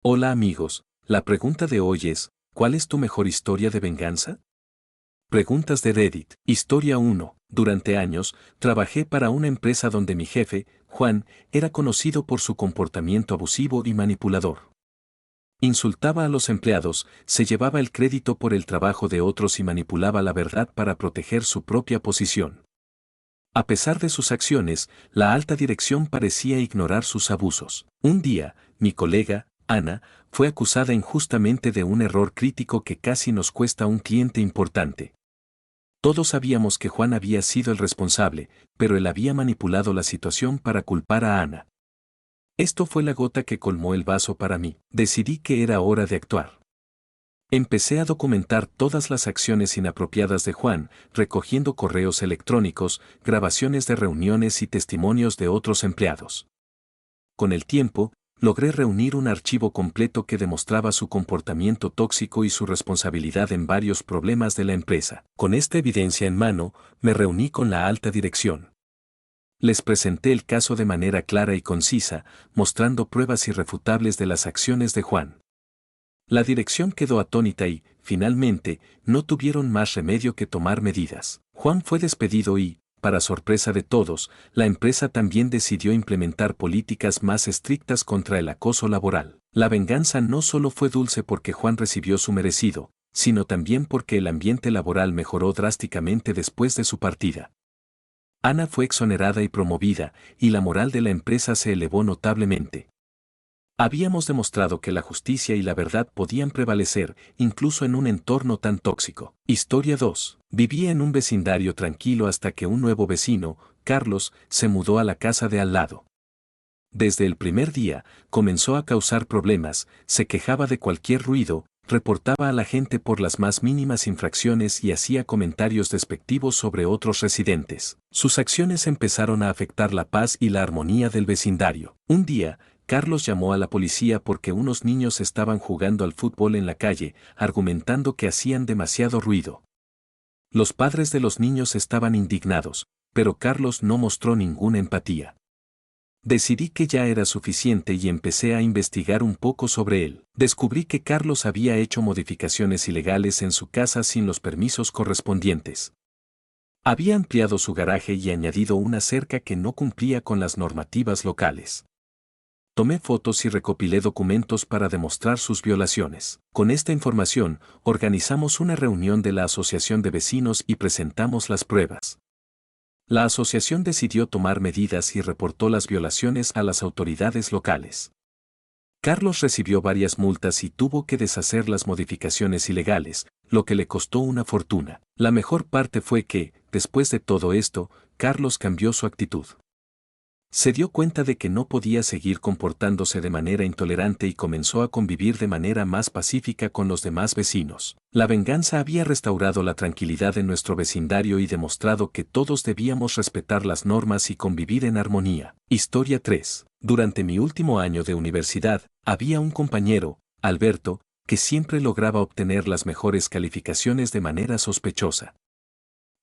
Hola amigos, la pregunta de hoy es, ¿cuál es tu mejor historia de venganza? Preguntas de Reddit. Historia 1. Durante años, trabajé para una empresa donde mi jefe, Juan, era conocido por su comportamiento abusivo y manipulador. Insultaba a los empleados, se llevaba el crédito por el trabajo de otros y manipulaba la verdad para proteger su propia posición. A pesar de sus acciones, la alta dirección parecía ignorar sus abusos. Un día, mi colega, Ana, fue acusada injustamente de un error crítico que casi nos cuesta un cliente importante. Todos sabíamos que Juan había sido el responsable, pero él había manipulado la situación para culpar a Ana. Esto fue la gota que colmó el vaso para mí. Decidí que era hora de actuar. Empecé a documentar todas las acciones inapropiadas de Juan, recogiendo correos electrónicos, grabaciones de reuniones y testimonios de otros empleados. Con el tiempo, logré reunir un archivo completo que demostraba su comportamiento tóxico y su responsabilidad en varios problemas de la empresa. Con esta evidencia en mano, me reuní con la alta dirección. Les presenté el caso de manera clara y concisa, mostrando pruebas irrefutables de las acciones de Juan. La dirección quedó atónita y, finalmente, no tuvieron más remedio que tomar medidas. Juan fue despedido y, para sorpresa de todos, la empresa también decidió implementar políticas más estrictas contra el acoso laboral. La venganza no solo fue dulce porque Juan recibió su merecido, sino también porque el ambiente laboral mejoró drásticamente después de su partida. Ana fue exonerada y promovida, y la moral de la empresa se elevó notablemente. Habíamos demostrado que la justicia y la verdad podían prevalecer, incluso en un entorno tan tóxico. Historia 2. Vivía en un vecindario tranquilo hasta que un nuevo vecino, Carlos, se mudó a la casa de al lado. Desde el primer día, comenzó a causar problemas, se quejaba de cualquier ruido, reportaba a la gente por las más mínimas infracciones y hacía comentarios despectivos sobre otros residentes. Sus acciones empezaron a afectar la paz y la armonía del vecindario. Un día, Carlos llamó a la policía porque unos niños estaban jugando al fútbol en la calle, argumentando que hacían demasiado ruido. Los padres de los niños estaban indignados, pero Carlos no mostró ninguna empatía. Decidí que ya era suficiente y empecé a investigar un poco sobre él. Descubrí que Carlos había hecho modificaciones ilegales en su casa sin los permisos correspondientes. Había ampliado su garaje y añadido una cerca que no cumplía con las normativas locales. Tomé fotos y recopilé documentos para demostrar sus violaciones. Con esta información, organizamos una reunión de la Asociación de Vecinos y presentamos las pruebas. La asociación decidió tomar medidas y reportó las violaciones a las autoridades locales. Carlos recibió varias multas y tuvo que deshacer las modificaciones ilegales, lo que le costó una fortuna. La mejor parte fue que, después de todo esto, Carlos cambió su actitud. Se dio cuenta de que no podía seguir comportándose de manera intolerante y comenzó a convivir de manera más pacífica con los demás vecinos. La venganza había restaurado la tranquilidad en nuestro vecindario y demostrado que todos debíamos respetar las normas y convivir en armonía. Historia 3. Durante mi último año de universidad, había un compañero, Alberto, que siempre lograba obtener las mejores calificaciones de manera sospechosa.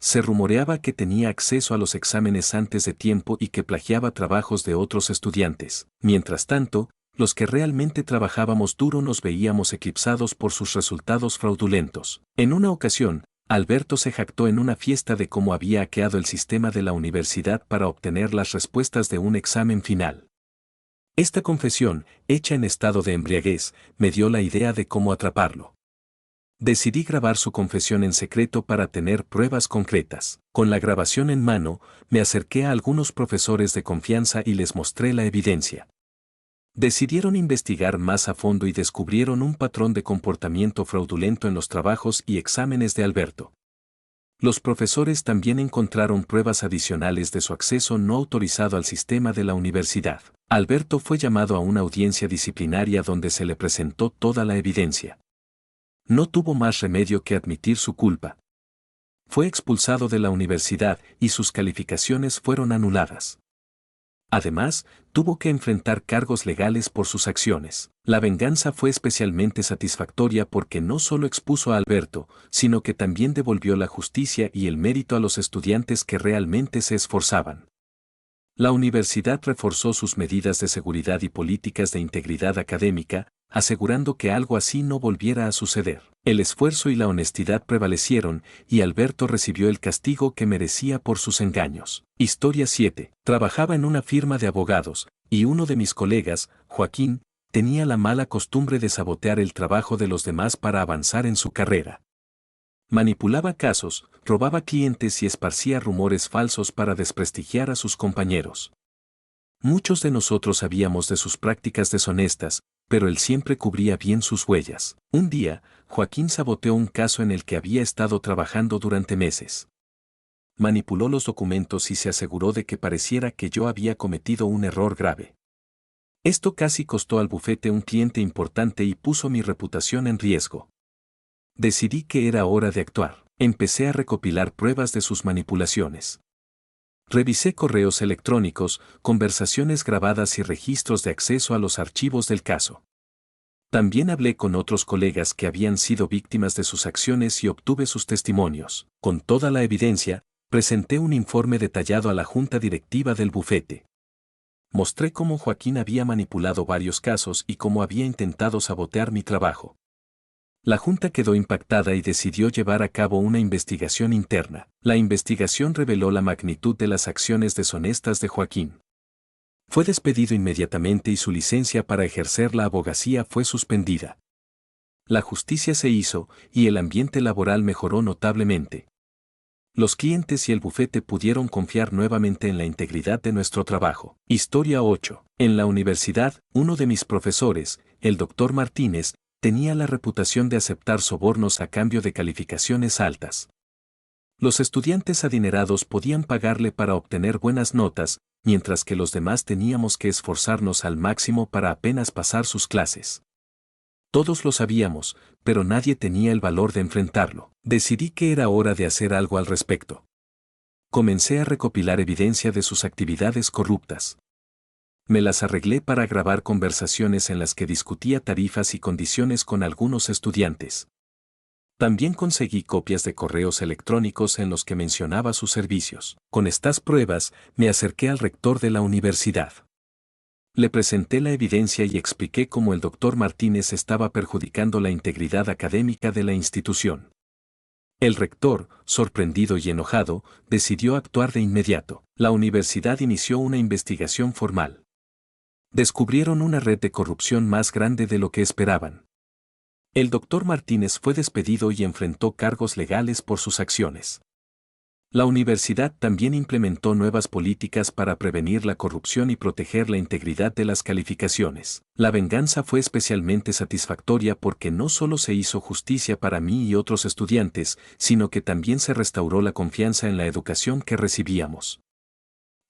Se rumoreaba que tenía acceso a los exámenes antes de tiempo y que plagiaba trabajos de otros estudiantes. Mientras tanto, los que realmente trabajábamos duro nos veíamos eclipsados por sus resultados fraudulentos. En una ocasión, Alberto se jactó en una fiesta de cómo había hackeado el sistema de la universidad para obtener las respuestas de un examen final. Esta confesión, hecha en estado de embriaguez, me dio la idea de cómo atraparlo. Decidí grabar su confesión en secreto para tener pruebas concretas. Con la grabación en mano, me acerqué a algunos profesores de confianza y les mostré la evidencia. Decidieron investigar más a fondo y descubrieron un patrón de comportamiento fraudulento en los trabajos y exámenes de Alberto. Los profesores también encontraron pruebas adicionales de su acceso no autorizado al sistema de la universidad. Alberto fue llamado a una audiencia disciplinaria donde se le presentó toda la evidencia. No tuvo más remedio que admitir su culpa. Fue expulsado de la universidad y sus calificaciones fueron anuladas. Además, tuvo que enfrentar cargos legales por sus acciones. La venganza fue especialmente satisfactoria porque no solo expuso a Alberto, sino que también devolvió la justicia y el mérito a los estudiantes que realmente se esforzaban. La universidad reforzó sus medidas de seguridad y políticas de integridad académica, asegurando que algo así no volviera a suceder. El esfuerzo y la honestidad prevalecieron, y Alberto recibió el castigo que merecía por sus engaños. Historia 7. Trabajaba en una firma de abogados, y uno de mis colegas, Joaquín, tenía la mala costumbre de sabotear el trabajo de los demás para avanzar en su carrera. Manipulaba casos, robaba clientes y esparcía rumores falsos para desprestigiar a sus compañeros. Muchos de nosotros sabíamos de sus prácticas deshonestas, pero él siempre cubría bien sus huellas. Un día, Joaquín saboteó un caso en el que había estado trabajando durante meses. Manipuló los documentos y se aseguró de que pareciera que yo había cometido un error grave. Esto casi costó al bufete un cliente importante y puso mi reputación en riesgo. Decidí que era hora de actuar. Empecé a recopilar pruebas de sus manipulaciones. Revisé correos electrónicos, conversaciones grabadas y registros de acceso a los archivos del caso. También hablé con otros colegas que habían sido víctimas de sus acciones y obtuve sus testimonios. Con toda la evidencia, presenté un informe detallado a la junta directiva del bufete. Mostré cómo Joaquín había manipulado varios casos y cómo había intentado sabotear mi trabajo. La junta quedó impactada y decidió llevar a cabo una investigación interna. La investigación reveló la magnitud de las acciones deshonestas de Joaquín. Fue despedido inmediatamente y su licencia para ejercer la abogacía fue suspendida. La justicia se hizo y el ambiente laboral mejoró notablemente. Los clientes y el bufete pudieron confiar nuevamente en la integridad de nuestro trabajo. Historia 8. En la universidad, uno de mis profesores, el doctor Martínez, tenía la reputación de aceptar sobornos a cambio de calificaciones altas. Los estudiantes adinerados podían pagarle para obtener buenas notas, mientras que los demás teníamos que esforzarnos al máximo para apenas pasar sus clases. Todos lo sabíamos, pero nadie tenía el valor de enfrentarlo. Decidí que era hora de hacer algo al respecto. Comencé a recopilar evidencia de sus actividades corruptas. Me las arreglé para grabar conversaciones en las que discutía tarifas y condiciones con algunos estudiantes. También conseguí copias de correos electrónicos en los que mencionaba sus servicios. Con estas pruebas, me acerqué al rector de la universidad. Le presenté la evidencia y expliqué cómo el doctor Martínez estaba perjudicando la integridad académica de la institución. El rector, sorprendido y enojado, decidió actuar de inmediato. La universidad inició una investigación formal. Descubrieron una red de corrupción más grande de lo que esperaban. El doctor Martínez fue despedido y enfrentó cargos legales por sus acciones. La universidad también implementó nuevas políticas para prevenir la corrupción y proteger la integridad de las calificaciones. La venganza fue especialmente satisfactoria porque no solo se hizo justicia para mí y otros estudiantes, sino que también se restauró la confianza en la educación que recibíamos.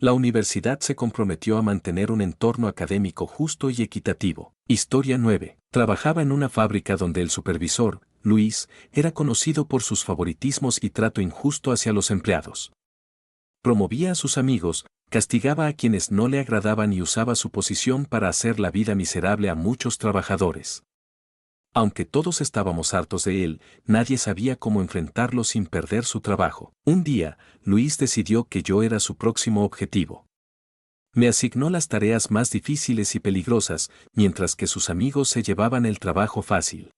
La universidad se comprometió a mantener un entorno académico justo y equitativo. Historia 9. Trabajaba en una fábrica donde el supervisor, Luis, era conocido por sus favoritismos y trato injusto hacia los empleados. Promovía a sus amigos, castigaba a quienes no le agradaban y usaba su posición para hacer la vida miserable a muchos trabajadores. Aunque todos estábamos hartos de él, nadie sabía cómo enfrentarlo sin perder su trabajo. Un día, Luis decidió que yo era su próximo objetivo. Me asignó las tareas más difíciles y peligrosas, mientras que sus amigos se llevaban el trabajo fácil.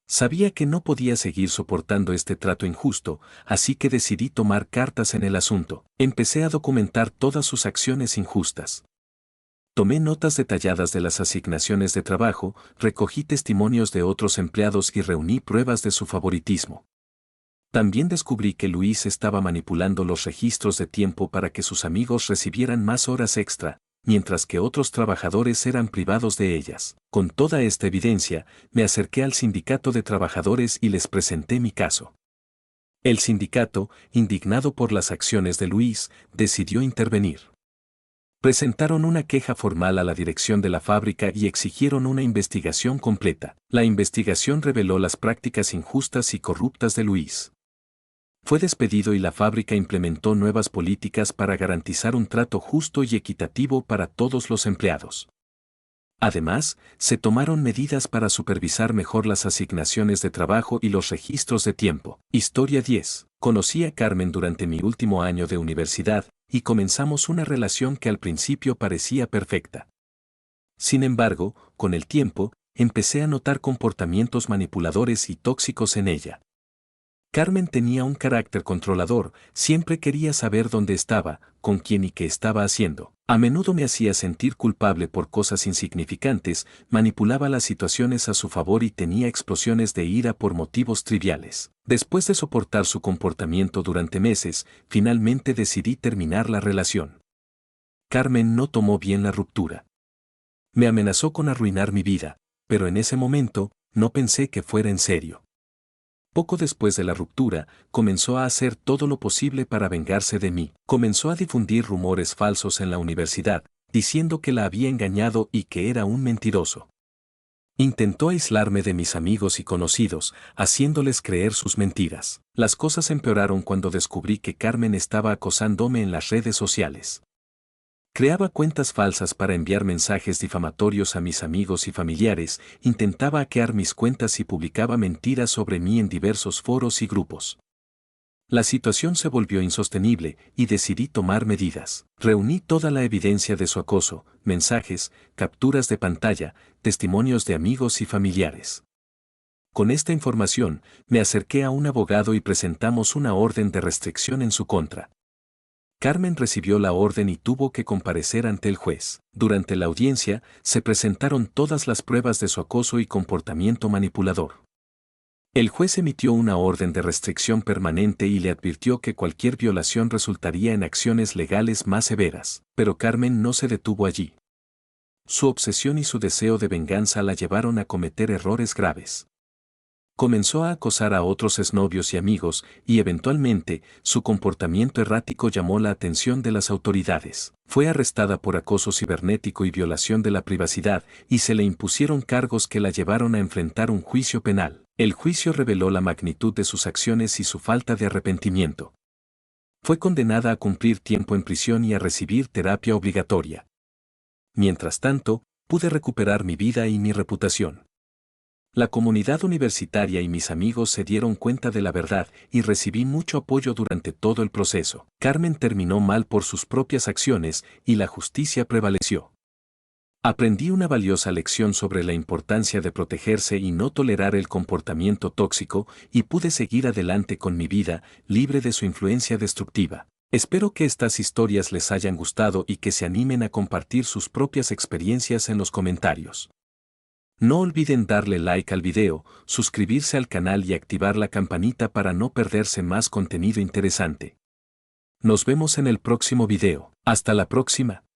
Sabía que no podía seguir soportando este trato injusto, así que decidí tomar cartas en el asunto. Empecé a documentar todas sus acciones injustas. Tomé notas detalladas de las asignaciones de trabajo, recogí testimonios de otros empleados y reuní pruebas de su favoritismo. También descubrí que Luis estaba manipulando los registros de tiempo para que sus amigos recibieran más horas extra, mientras que otros trabajadores eran privados de ellas. Con toda esta evidencia, me acerqué al sindicato de trabajadores y les presenté mi caso. El sindicato, indignado por las acciones de Luis, decidió intervenir. Presentaron una queja formal a la dirección de la fábrica y exigieron una investigación completa. La investigación reveló las prácticas injustas y corruptas de Luis. Fue despedido y la fábrica implementó nuevas políticas para garantizar un trato justo y equitativo para todos los empleados. Además, se tomaron medidas para supervisar mejor las asignaciones de trabajo y los registros de tiempo. Historia 10. Conocí a Carmen durante mi último año de universidad, y comenzamos una relación que al principio parecía perfecta. Sin embargo, con el tiempo, empecé a notar comportamientos manipuladores y tóxicos en ella. Carmen tenía un carácter controlador, siempre quería saber dónde estaba, con quién y qué estaba haciendo. A menudo me hacía sentir culpable por cosas insignificantes, manipulaba las situaciones a su favor y tenía explosiones de ira por motivos triviales. Después de soportar su comportamiento durante meses, finalmente decidí terminar la relación. Carmen no tomó bien la ruptura. Me amenazó con arruinar mi vida, pero en ese momento, no pensé que fuera en serio. Poco después de la ruptura, comenzó a hacer todo lo posible para vengarse de mí. Comenzó a difundir rumores falsos en la universidad, diciendo que la había engañado y que era un mentiroso. Intentó aislarme de mis amigos y conocidos, haciéndoles creer sus mentiras. Las cosas empeoraron cuando descubrí que Carmen estaba acosándome en las redes sociales. Creaba cuentas falsas para enviar mensajes difamatorios a mis amigos y familiares, intentaba hackear mis cuentas y publicaba mentiras sobre mí en diversos foros y grupos. La situación se volvió insostenible y decidí tomar medidas. Reuní toda la evidencia de su acoso, mensajes, capturas de pantalla, testimonios de amigos y familiares. Con esta información, me acerqué a un abogado y presentamos una orden de restricción en su contra. Carmen recibió la orden y tuvo que comparecer ante el juez. Durante la audiencia, se presentaron todas las pruebas de su acoso y comportamiento manipulador. El juez emitió una orden de restricción permanente y le advirtió que cualquier violación resultaría en acciones legales más severas, pero Carmen no se detuvo allí. Su obsesión y su deseo de venganza la llevaron a cometer errores graves. Comenzó a acosar a otros exnovios y amigos, y eventualmente, su comportamiento errático llamó la atención de las autoridades. Fue arrestada por acoso cibernético y violación de la privacidad, y se le impusieron cargos que la llevaron a enfrentar un juicio penal. El juicio reveló la magnitud de sus acciones y su falta de arrepentimiento. Fue condenada a cumplir tiempo en prisión y a recibir terapia obligatoria. Mientras tanto, pude recuperar mi vida y mi reputación. La comunidad universitaria y mis amigos se dieron cuenta de la verdad y recibí mucho apoyo durante todo el proceso. Carmen terminó mal por sus propias acciones y la justicia prevaleció. Aprendí una valiosa lección sobre la importancia de protegerse y no tolerar el comportamiento tóxico, y pude seguir adelante con mi vida, libre de su influencia destructiva. Espero que estas historias les hayan gustado y que se animen a compartir sus propias experiencias en los comentarios. No olviden darle like al video, suscribirse al canal y activar la campanita para no perderse más contenido interesante. Nos vemos en el próximo video. Hasta la próxima.